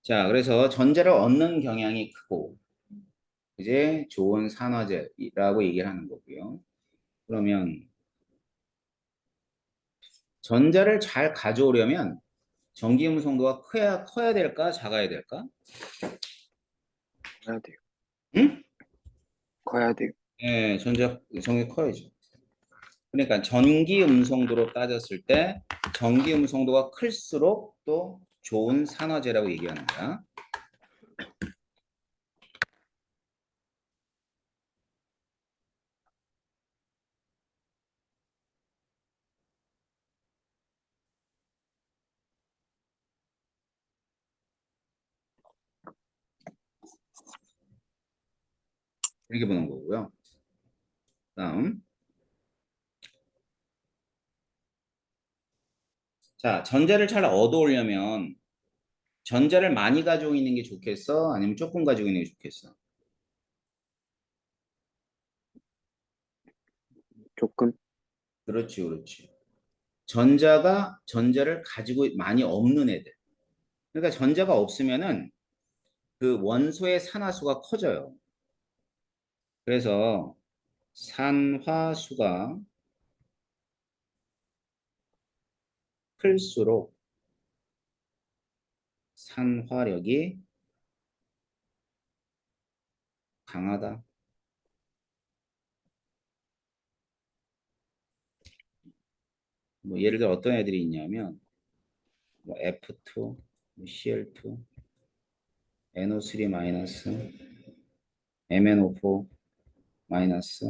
자, 그래서 전자를 얻는 경향이 크고 이제 좋은 산화제라고 얘기를 하는 거고요. 그러면 전자를 잘 가져오려면 전기음 성도가 커야 될까, 작아야 될까? 커야 돼요. 응? 커야 돼요. 예, 전자 성이 커야죠. 그러니까 전기 음성도로 따졌을 때 전기 음성도가 클수록 또 좋은 산화제라고 얘기하는 거야. 이렇게 보는 거고요. 다음. 자, 전자를 잘 얻어오려면 전자를 많이 가지고 있는 게 좋겠어? 아니면 조금 가지고 있는 게 좋겠어? 조금. 그렇지, 그렇지. 전자를 가지고 많이 없는 애들. 그러니까 전자가 없으면은 그 원소의 산화수가 커져요. 그래서 산화수가 클수록 산화력이 강하다. 뭐 예를 들어 어떤 애들이 있냐면 뭐 F2, CL2, NO3 마이너스, MnO4 마이너스,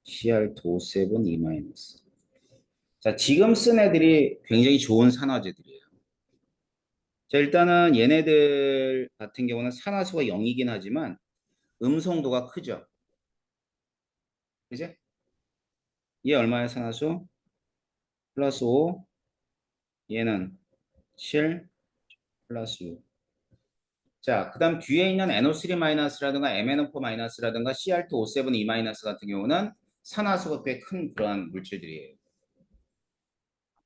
Cr2O7 E 마이너스. 자, 지금 쓴 애들이 굉장히 좋은 산화제들이에요. 자, 일단은 얘네들 같은 경우는 산화수가 0이긴 하지만 음성도가 크죠. 그지? 얘 얼마야 산화수? 플러스 5. 얘는 7 플러스 6. 자, 그 다음 뒤에 있는 NO3-라든가 MnO4-라든가 Cr2O7E- 같은 경우는 산화수가 꽤 큰 그러한 물질들이에요.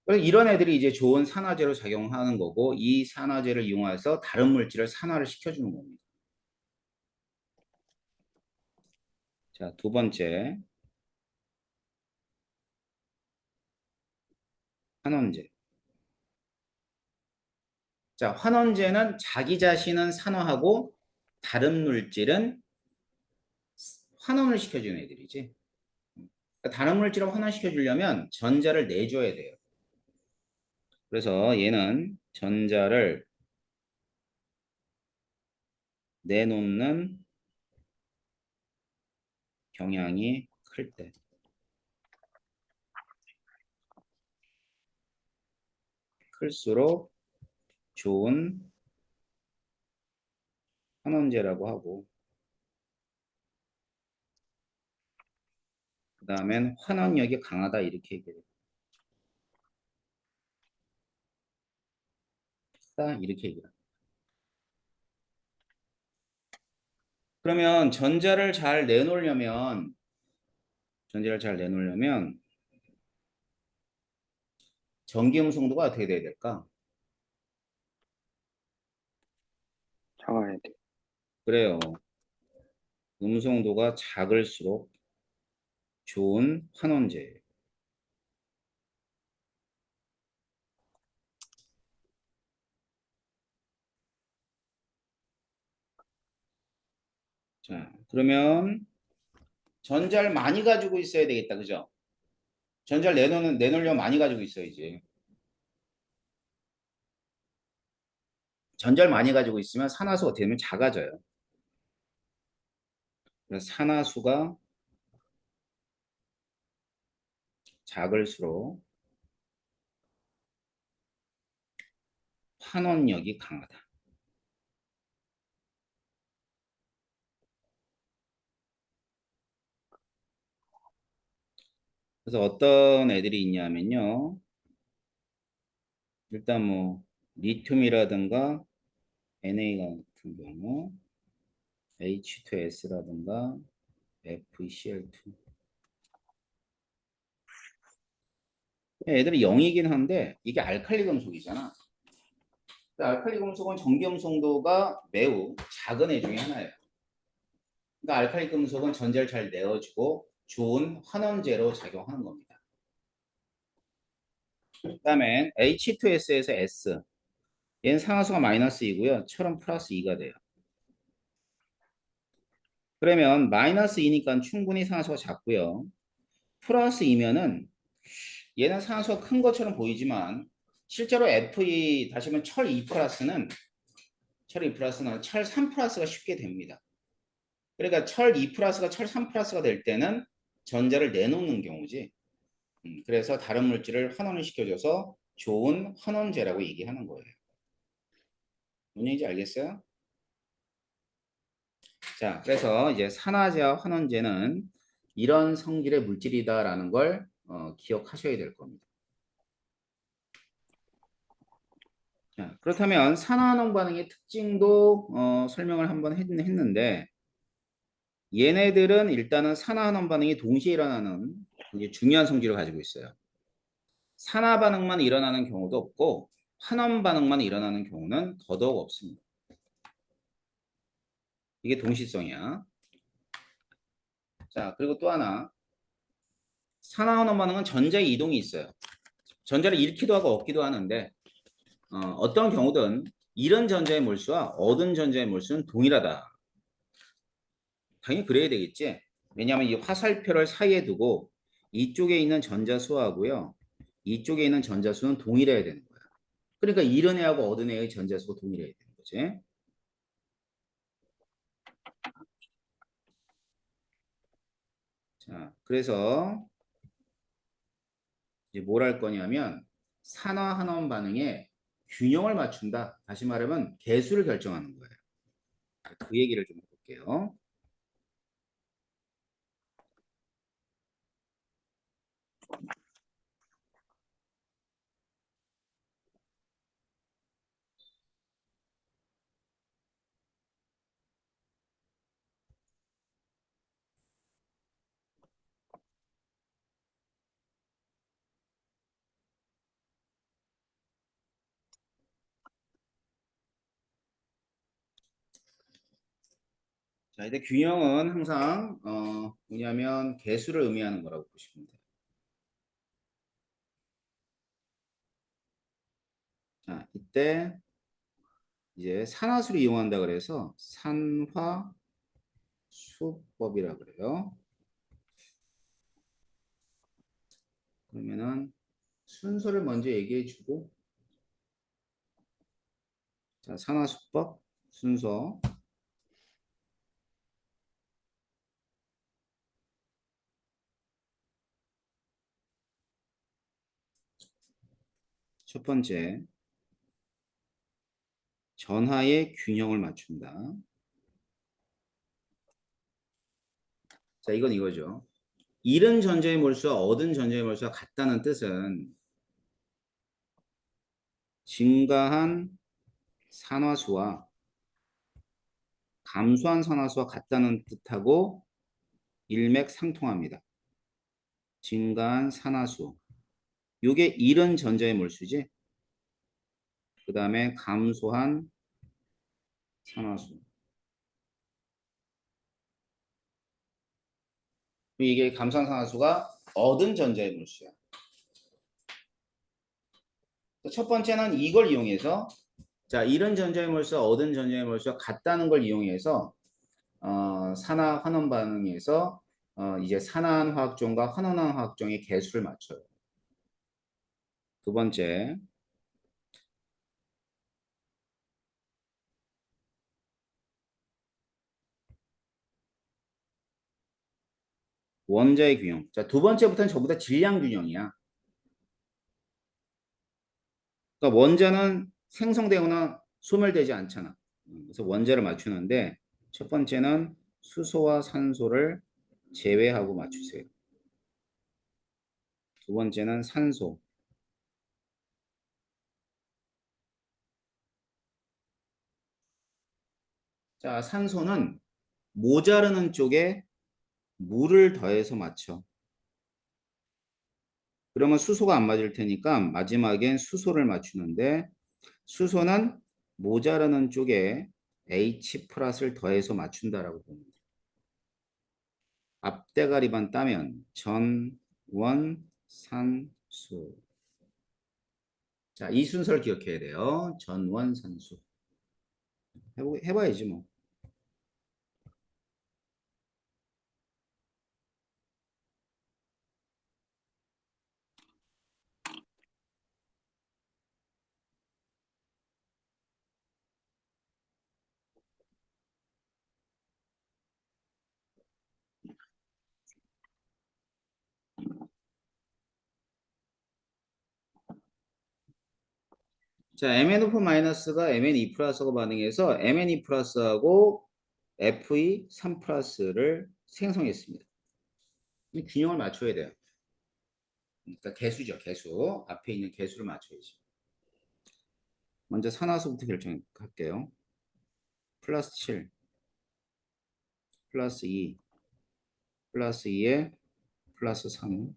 그래서 이런 애들이 이제 좋은 산화제로 작용하는 거고 이 산화제를 이용해서 다른 물질을 산화를 시켜주는 겁니다. 자, 두 번째 환원제. 자, 환원제는 자기 자신은 산화하고 다른 물질은 환원을 시켜주는 애들이지. 그러니까 다른 물질을 환원시켜 주려면 전자를 내줘야 돼요. 그래서 얘는 전자를 내놓는 경향이 클 때. 클수록 좋은 환원제라고 하고 그 다음엔 환원력이 강하다 이렇게 얘기해요. 이렇게 얘기해요. 그러면 전자를 잘 내놓으려면 전기 음성도가 어떻게 돼야 될까? 작아야 돼요. 그래요. 음성도가 작을수록 좋은 환원제예요. 자, 그러면 전자를 많이 가지고 있어야 되겠다. 그죠? 전자를 내놓으려면 많이 가지고 있어야지. 전자를 많이 가지고 있으면 산화수가 되면 작아져요. 그래서 산화수가 작을수록 환원력이 강하다. 그래서 어떤 애들이 있냐면요. 일단 뭐 리튬이라든가 Na 같은 경우 H2S라든가 FeCl2 애들이 0이긴 한데 이게 알칼리 금속이잖아. 알칼리 금속은 전기음성도가 매우 작은 애 중에 하나예요. 그러니까 알칼리 금속은 전자를 잘 내어주고 좋은 환원제로 작용하는 겁니다. 그 다음에 H2S에서 S. 얘는 상하수가 마이너스 2고요. 철은 플러스 2가 돼요. 그러면 마이너스 2니까 충분히 상하수가 작고요. 플러스 2면은 얘는 상하수가 큰 것처럼 보이지만 실제로 Fe 다시 말하면 철 2 플러스는 철 3 플러스가 쉽게 됩니다. 그러니까 철 2 플러스가 철 3 플러스가 될 때는 전자를 내놓는 경우지. 그래서 다른 물질을 환원을 시켜줘서 좋은 환원제라고 얘기하는 거예요. 뭔 얘기인지 알겠어요? 자, 그래서 이제 산화제와 환원제는 이런 성질의 물질이다라는 걸 기억하셔야 될 겁니다. 자, 그렇다면 산화환원 반응의 특징도 설명을 한번 했는데 얘네들은 일단은 산화환원 반응이 동시에 일어나는 이제 중요한 성질을 가지고 있어요. 산화 반응만 일어나는 경우도 없고 환원 반응만 일어나는 경우는 더더욱 없습니다. 이게 동시성이야. 자, 그리고 또 하나 산화환원 반응은 전자의 이동이 있어요. 전자를 잃기도 하고 얻기도 하는데 어떤 경우든 잃은 전자의 몰수와 얻은 전자의 몰수는 동일하다. 당연히 그래야 되겠지. 왜냐하면 이 화살표를 사이에 두고 이쪽에 있는 전자 수하고요. 이쪽에 있는 전자 수는 동일해야 되는 거야. 그러니까 잃은 애하고 얻은 애의 전자 수가 동일해야 되는 거지. 자, 그래서 이제 뭘 할 거냐면 산화환원 반응에 균형을 맞춘다. 다시 말하면 개수를 결정하는 거예요. 그 얘기를 좀 해볼게요. 자, 이제 균형은 항상 뭐냐면 개수를 의미하는 거라고 보시면 돼요. 자, 이때 이제 산화수를 이용한다 그래서 산화수법이라 그래요. 그러면은 순서를 먼저 얘기해 주고 자, 산화수법 순서 첫 번째 전하의 균형을 맞춘다. 자, 이건 이거죠. 잃은 전자의 몰수와 얻은 전자의 몰수가 같다는 뜻은 증가한 산화수와 감소한 산화수와 같다는 뜻하고 일맥상통합니다. 증가한 산화수. 요게 잃은 전자의 몰수지. 그 다음에 감소한 산화수. 이게 감소한 산화수가 얻은 전자의 몰수야. 첫 번째는 이걸 이용해서 자, 잃은 전자의 몰수와 얻은 전자의 몰수가 같다는 걸 이용해서 산화 환원 반응에서 이제 산화한 화학종과 환원한 화학종의 개수를 맞춰요. 두 번째, 원자의 균형. 자, 두 번째부터는 전부 다 질량 균형이야. 그러니까 원자는 생성되거나 소멸되지 않잖아. 그래서 원자를 맞추는데 첫 번째는 수소와 산소를 제외하고 맞추세요. 두 번째는 산소. 자, 산소는 모자르는 쪽에 물을 더해서 맞춰. 그러면 수소가 안 맞을 테니까 마지막엔 수소를 맞추는데 수소는 모자라는 쪽에 H 플러스를 더해서 맞춘다라고 보면 돼요. 앞대가리만 따면 전원산수. 자, 이 순서를 기억해야 돼요. 전원산수. 해봐야지 뭐. 자, MnO4-가 MnE 플러스하고 반응해서 MnE 플러스하고 Fe 3 플러스를 생성했습니다. 이 균형을 맞춰야 돼요. 그러니까 개수죠, 개수. 앞에 있는 개수를 맞춰야지. 먼저 산화수부터 결정할게요. 플러스 7, 플러스 2, 플러스 2에 플러스 3.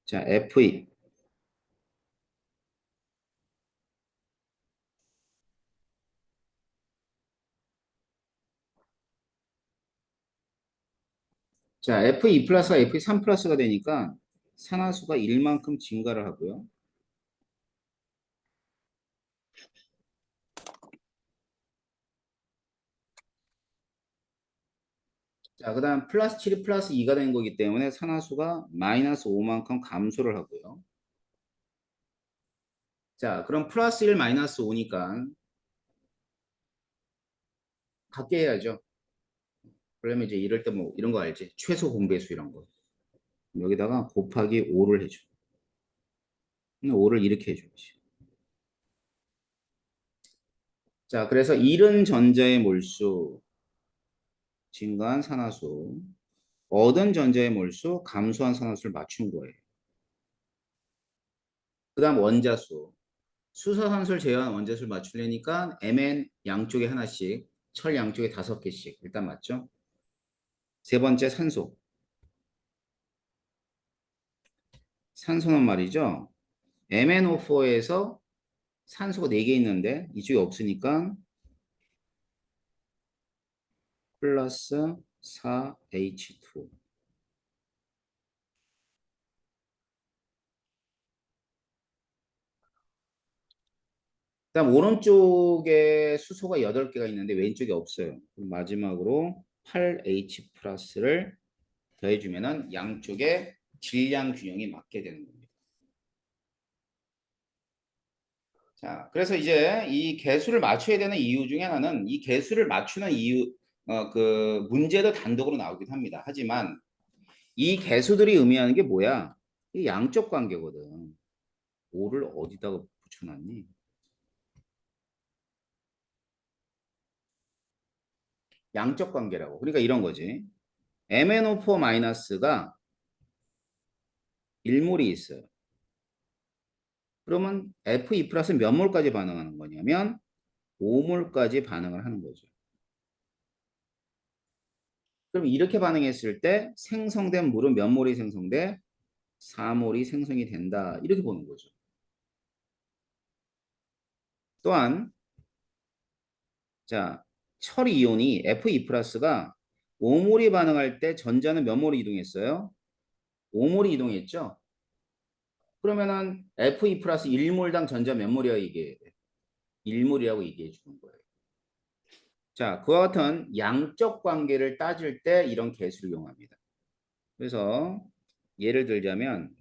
자, Fe. 자, Fe 플러스가 Fe 3 플러스가 되니까 산화수가 1만큼 증가를 하고요. 자, 그 다음 플러스 7이 플러스 2가 된 거기 때문에 산화수가 마이너스 5만큼 감소를 하고요. 자, 그럼 플러스 1 마이너스 5니까 같게 해야죠. 그러면 이제 이럴 때 뭐 이런 거 알지? 최소 공배수 이런 거. 여기다가 곱하기 5를 해줘. 5를 이렇게 해줘야지. 자, 그래서 이른 전자의 몰수, 증가한 산화수, 얻은 전자의 몰수, 감소한 산화수를 맞춘 거예요. 그 다음 원자수. 수소산소를 제외한 원자수를 맞추려니까 Mn 양쪽에 하나씩, 철 양쪽에 5개씩 일단 맞죠? 세 번째 산소. 산소는 말이죠. MnO4에서 산소가 4개 있는데 이쪽에 없으니까 플러스 4H2. 그다음 오른쪽에 수소가 8개가 있는데 왼쪽에 없어요. 그럼 마지막으로 8H 플러스를 더해주면은 양쪽의 질량 균형이 맞게 되는 겁니다. 자, 그래서 이제 이 개수를 맞춰야 되는 이유 중에 하나는 이 개수를 맞추는 이유, 그 문제도 단독으로 나오긴 합니다. 하지만 이 개수들이 의미하는 게 뭐야? 이 양적 관계거든. 5를 어디다가 붙여놨니? 양적 관계라고. 그러니까 이런 거지. MnO4-가 1몰이 있어요. 그러면 Fe 플러스 몇 몰까지 반응하는 거냐면 5몰까지 반응을 하는 거죠. 그럼 이렇게 반응했을 때 생성된 물은 몇 몰이 생성돼? 4몰이 생성이 된다. 이렇게 보는 거죠. 또한 자, 철 이온이 Fe 플러스가 5몰이 반응할 때 전자는 몇 몰이 이동했어요? 5몰이 이동했죠? 그러면은 Fe 플러스 1몰당 전자 몇 몰이야 이게? 1몰이라고 얘기해 주는 거예요. 자, 그와 같은 양적 관계를 따질 때 이런 개수를 이용합니다. 그래서 예를 들자면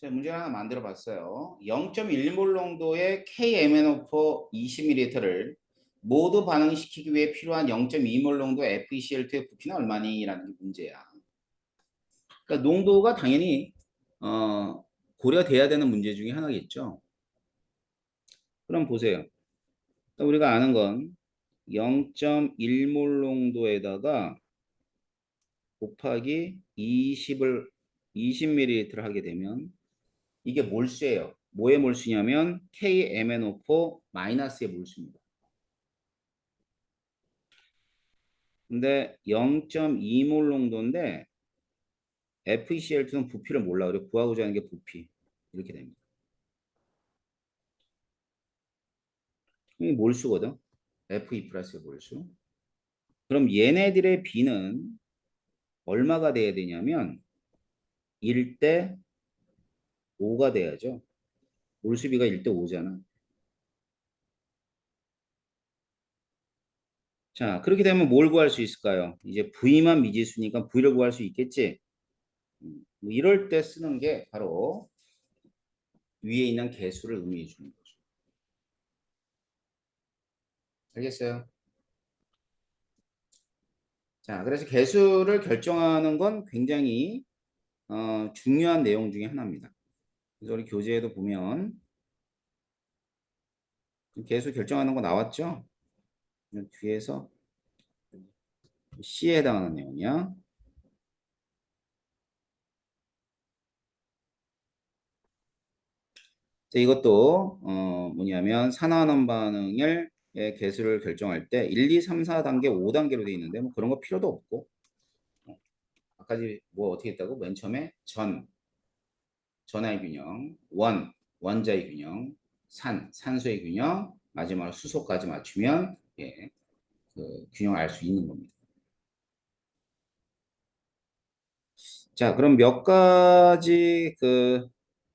자, 문제 하나 만들어 봤어요. 0.1몰 농도의 KMnO4 20ml를 모두 반응시키기 위해 필요한 0.2몰 농도 FeCl2의 부피는 얼마니? 라는 게 문제야. 그러니까 농도가 당연히 고려돼야 되는 문제 중에 하나겠죠. 그럼 보세요. 우리가 아는 건 0.1몰 농도에다가 곱하기 20ml를 하게 되면 이게 몰수예요. 뭐의 몰수냐면 KMnO4 마이너스의 몰수입니다. 근데 0.2몰 농도인데 FeCl2는 부피를 몰라. 그래 구하고자 하는 게 부피. 이렇게 됩니다. 이게 몰수거든. Fe 플러스의 몰수. 그럼 얘네들의 B는 얼마가 돼야 되냐면 1대 5가 돼야죠. 몰수비가 1대 5잖아. 자, 그렇게 되면 뭘 구할 수 있을까요? 이제 V만 미지수니까 V를 구할 수 있겠지? 뭐 이럴 때 쓰는 게 바로 위에 있는 개수를 의미해 주는 거죠. 알겠어요? 자, 그래서 개수를 결정하는 건 굉장히 중요한 내용 중에 하나입니다. 그래서 우리 교재에도 보면 개수 결정하는 거 나왔죠? 뒤에서 C에 해당하는 내용이야. 자, 이것도 뭐냐면 산화환원 반응의 개수를 결정할 때 1, 2, 3, 4단계, 5단계로 되어 있는데 뭐 그런 거 필요도 없고 아까 뭐 어떻게 했다고? 맨 처음에 전하의 균형, 원자의 균형, 산소의 균형, 마지막으로 수소까지 맞추면 예, 그 균형을 알 수 있는 겁니다. 자, 그럼 몇 가지 그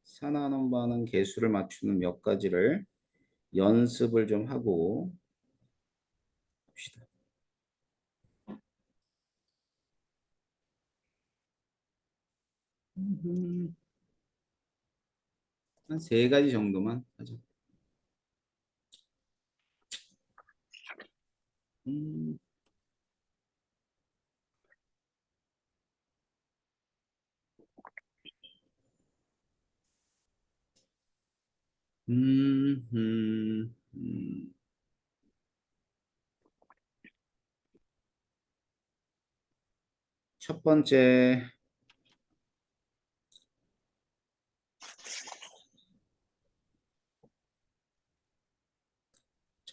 산화환원 반응 개수를 맞추는 몇 가지를 연습을 좀 하고 봅시다. 한 세 가지 정도만 하죠. 음, 음, 음, 음. 첫 번째,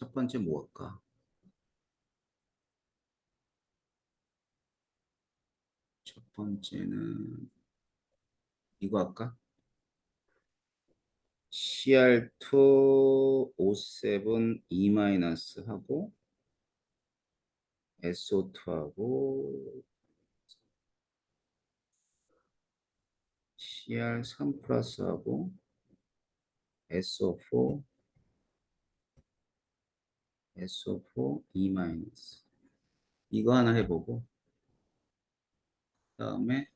첫 번째 뭐 할까? 첫 번째는 이거 할까? Cr2O7 E- 하고 SO2하고 Cr3 플러스하고 SO4 SO4 E-. 이거 하나 해보고 그다음에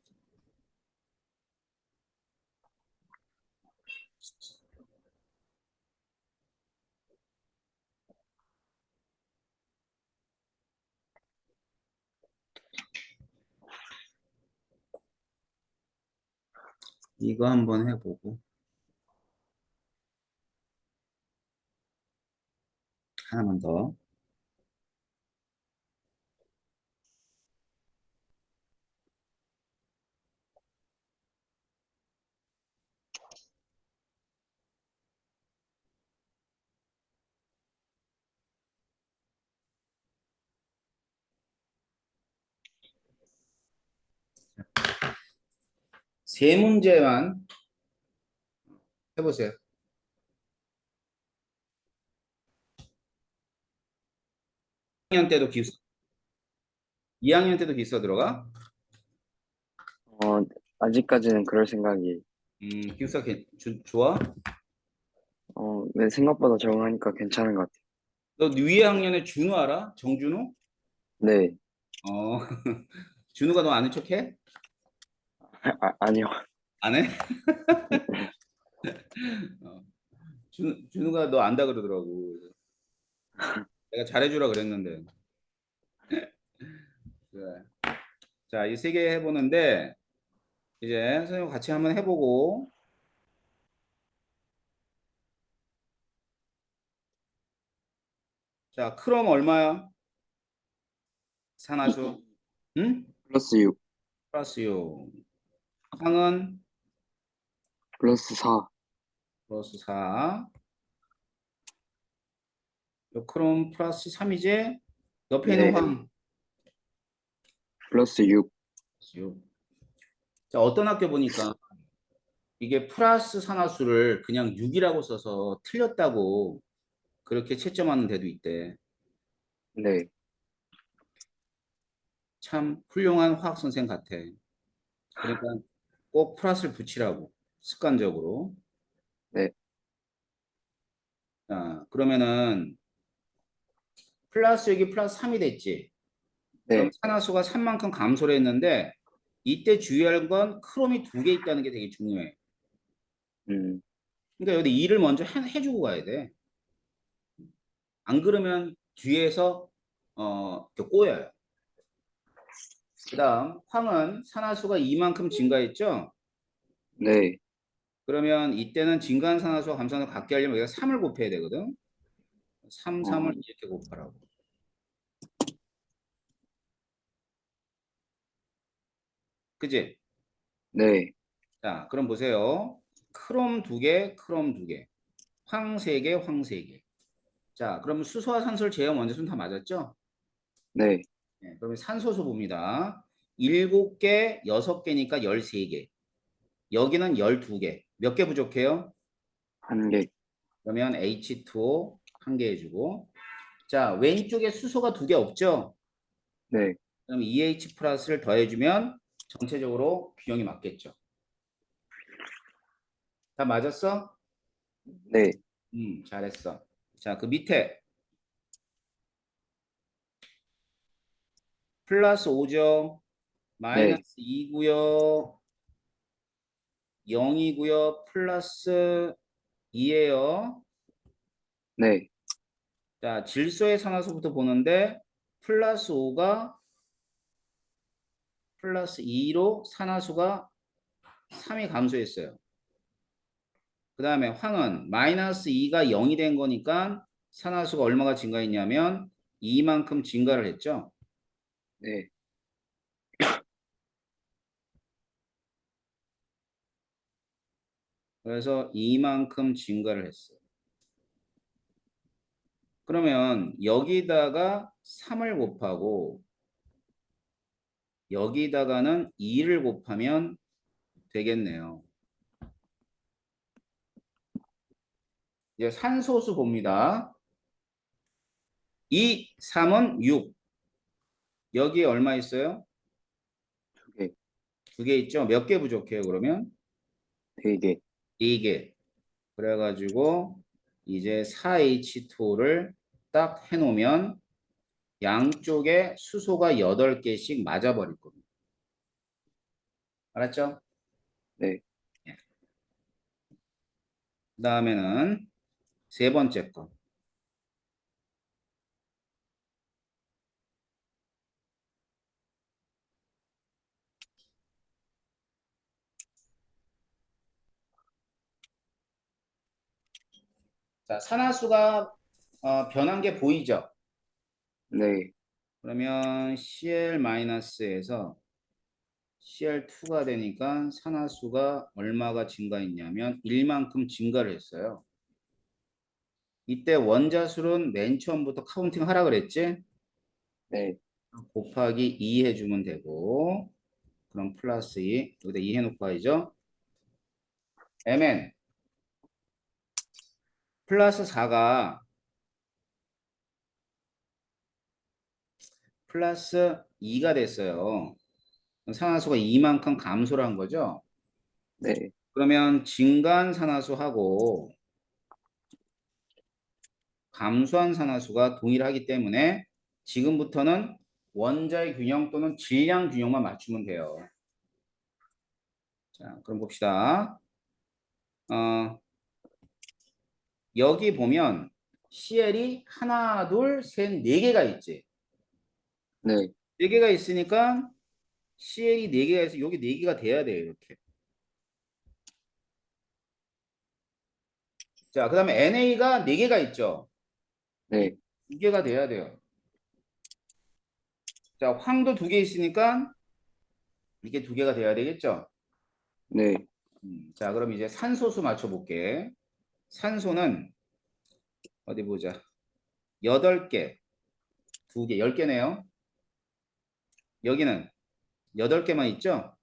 이거 한번 해보고 하나만 더. 세 문제만 해보세요. 2학년 때도 기숙사, 2학년 때도 기숙사 들어가? 어, 아직까지는 그럴 생각이, 기숙사 좋아? 네, 생각보다 적응하니까 괜찮은 것 같아요. 너 위에 학년에 준우 알아? 정준우? 네, 어, 준우가 너 아는 척해? 아니요. 안 해? 어, 준우가 너 안다 그러더라고. 그래서 내가 잘해주라 그랬는데. 그래. 자, 이 세 개 해보는데 이제 선생님 같이 한번 해보고. 자, 크롬 얼마야? 산화수. 응? 플러스 6, 플러스 6. 황은 플러스 4, 플러스 4. 요 크롬 플러스 3이지? 옆에 있는 네, 황. 플러스 6, 6. 자, 어떤 학교 보니까 이게 플러스 산화수를 그냥 6이라고 써서 틀렸다고 그렇게 채점하는 데도 있대. 네, 참 훌륭한 화학 선생 같아. 그러니까 꼭 플러스를 붙이라고 습관적으로. 네, 자, 그러면은 플러스 여기 플러스 3이 됐지. 그럼 네, 산화수가 3만큼 감소를 했는데 이때 주의할 건 크롬이 2개 있다는 게 되게 중요해. 음, 그러니까 여기 2를 먼저 해주고 가야 돼. 안 그러면 뒤에서 이렇게 꼬여요. 그다음 황은 산화수가 이만큼 증가했죠. 네, 그러면 이때는 증가한 산화수와 감산을 같게 하려면 우리가 3을 곱해야 되거든. 3, 3을 어, 이렇게 곱하라고. 그지? 네, 자, 그럼 보세요. 크롬 2개, 크롬 2개. 황 3개, 황 3개. 자, 그럼 수소와 산소를 제어 먼저 순 다 맞았죠? 네, 네, 그러면 산소수 봅니다. 7개, 6개니까 13개. 여기는 12개. 몇 개 부족해요? 1개, 그러면 H2O 1개 해주고. 자, 왼쪽에 수소가 2개 없죠? 네, 그럼 EH 플러스를 더해주면 전체적으로 균형이 맞겠죠. 다 맞았어? 네, 잘했어. 자, 그 밑에 플러스 5죠. 네, 마이너스 2고요. 0이고요. 플러스 2예요. 네, 자, 질소의 산화수부터 보는데 플러스 5가 플러스 2로 산화수가 3이 감소했어요. 그 다음에 황은 마이너스 2가 0이 된 거니까 산화수가 얼마가 증가했냐면 2만큼 증가를 했죠. 네, 그래서 이만큼 증가를 했어요. 그러면 여기다가 3을 곱하고 여기다가는 2를 곱하면 되겠네요. 이제 산소수 봅니다. 2, 3은 6. 여기에 얼마 있어요? 2개, 2개 있죠? 몇 개 부족해요, 그러면? 4개, 4개. 그래가지고 이제 4H2O를 딱 해놓으면 양쪽에 수소가 8개씩 맞아버릴 겁니다. 알았죠? 네, 그 다음에는 세 번째 거. 자, 산화수가 변한 게 보이죠? 네, 그러면 Cl-에서 Cl2가 되니까 산화수가 얼마가 증가했냐면 1만큼 증가를 했어요. 이때 원자술은 맨 처음부터 카운팅 하라 그랬지? 네, 곱하기 2 해주면 되고 그럼 플러스 2 여기다 2 해놓고 하죠. Mn 플러스 4가 플러스 2가 됐어요. 산화수가 이만큼 감소를 한 거죠. 네, 그러면 증가한 산화수하고 감소한 산화수가 동일하기 때문에 지금부터는 원자의 균형 또는 질량 균형만 맞추면 돼요. 자, 그럼 봅시다. 어, 여기 보면 CL이 하나, 둘, 셋, 네 개가 있지. 네, 네 개가 있으니까 CL이 네 개가 있어. 여기 네 개가 돼야 돼요. 이렇게. 자, 그다음에 NA가 네 개가 있죠. 이 네, 두 개가 돼야 돼요. 자, 황도 두 개 있으니까 이게 두 개가 돼야 되겠죠. 네, 자, 그럼 이제 산소수 맞춰볼게. 산소는 어디 보자. 8개, 2개, 10개네요. 여기는 8개만 있죠?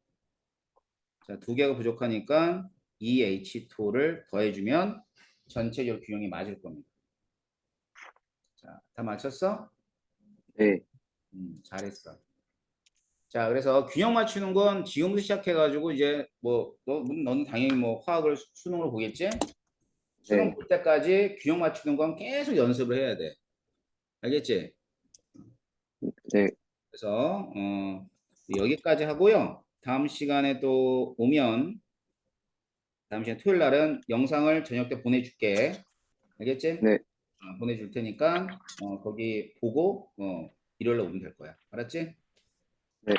자, 2개가 부족하니까 EH2를 더해주면 전체적 균형이 맞을 겁니다. 자, 다 맞췄어? 네, 잘했어. 자, 그래서 균형 맞추는 건 지금부터 시작해가지고 이제 너는 당연히 뭐 화학을 수능으로 보겠지? 수능 네, 볼 때까지 균형 맞추는 건 계속 연습을 해야 돼. 알겠지? 네, 그래서 여기까지 하고요. 다음 시간에 또 오면 다음 시간 토요일 날은 영상을 저녁 때 보내줄게. 알겠지? 네, 보내줄 테니까 거기 보고 일요일 날 오면 될 거야. 알았지? 네,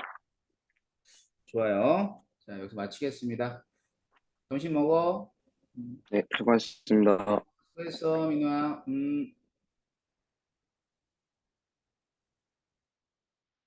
좋아요. 자, 여기서 마치겠습니다. 점심 먹어. 네, 수고하셨습니다. 수고했어, 민호야.